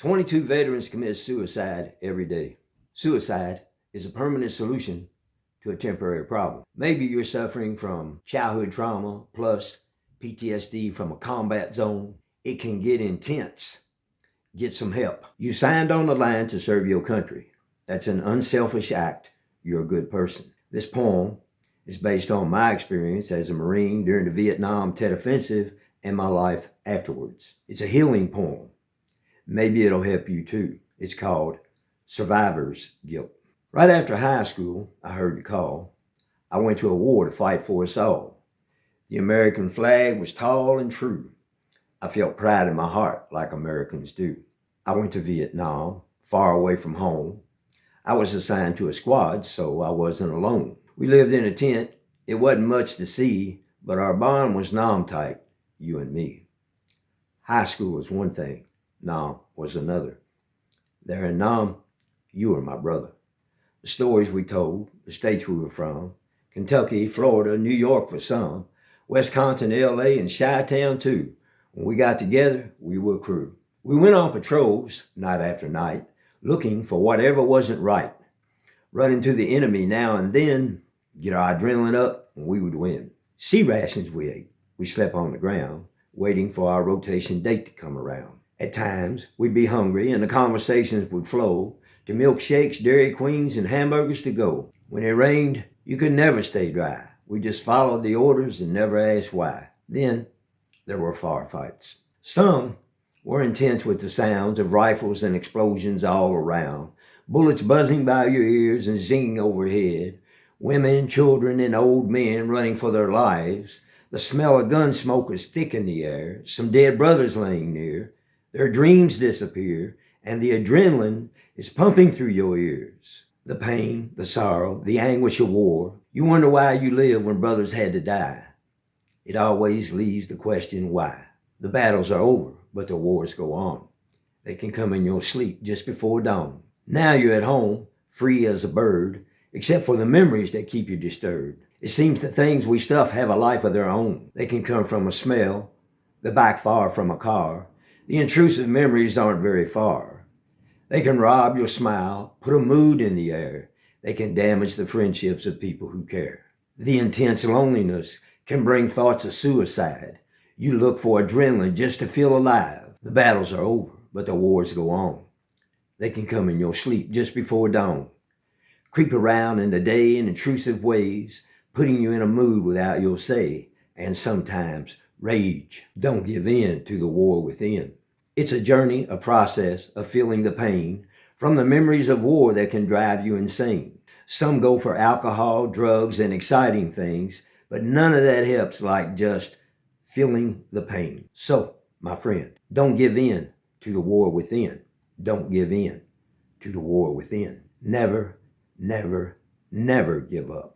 22 veterans commit suicide every day. Suicide is a permanent solution to a temporary problem. Maybe you're suffering from childhood trauma plus PTSD from a combat zone. It can get intense. Get some help. You signed on the line to serve your country. That's an unselfish act. You're a good person. This poem is based on my experience as a Marine during the Vietnam Tet Offensive and my life afterwards. It's a healing poem. Maybe it'll help you too. It's called Survivor's Guilt. Right after high school, I heard the call. I went to a war to fight for us all. The American flag was tall and true. I felt pride in my heart like Americans do. I went to Vietnam, far away from home. I was assigned to a squad, so I wasn't alone. We lived in a tent. It wasn't much to see, but our bond was tight, you and me. High school was one thing. Nam was another. There in Nam, you were my brother. The stories we told, the states we were from, Kentucky, Florida, New York for some, Wisconsin, LA, and Chi-Town too. When we got together, we were a crew. We went on patrols, night after night, looking for whatever wasn't right. Run into the enemy now and then, get our adrenaline up, and we would win. Sea rations we ate. We slept on the ground, waiting for our rotation date to come around. At times, we'd be hungry and the conversations would flow to milkshakes, Dairy Queens, and hamburgers to go. When it rained, you could never stay dry. We just followed the orders and never asked why. Then, there were firefights. Some were intense with the sounds of rifles and explosions all around, bullets buzzing by your ears and zinging overhead, women, children, and old men running for their lives. The smell of gun smoke was thick in the air, some dead brothers laying near. Their dreams disappear, and the adrenaline is pumping through your ears. The pain, the sorrow, the anguish of war. You wonder why you live when brothers had to die. It always leaves the question why. The battles are over, but the wars go on. They can come in your sleep just before dawn. Now you're at home, free as a bird, except for the memories that keep you disturbed. It seems the things we stuff have a life of their own. They can come from a smell, the backfire from a car. The intrusive memories aren't very far. They can rob your smile, put a mood in the air. They can damage the friendships of people who care. The intense loneliness can bring thoughts of suicide. You look for adrenaline just to feel alive. The battles are over, but the wars go on. They can come in your sleep just before dawn. Creep around in the day in intrusive ways, putting you in a mood without your say, and sometimes rage. Don't give in to the war within. It's a journey, a process of feeling the pain from the memories of war that can drive you insane. Some go for alcohol, drugs, and exciting things, but none of that helps like just feeling the pain. So, my friend, don't give in to the war within. Don't give in to the war within. Never, never, never give up.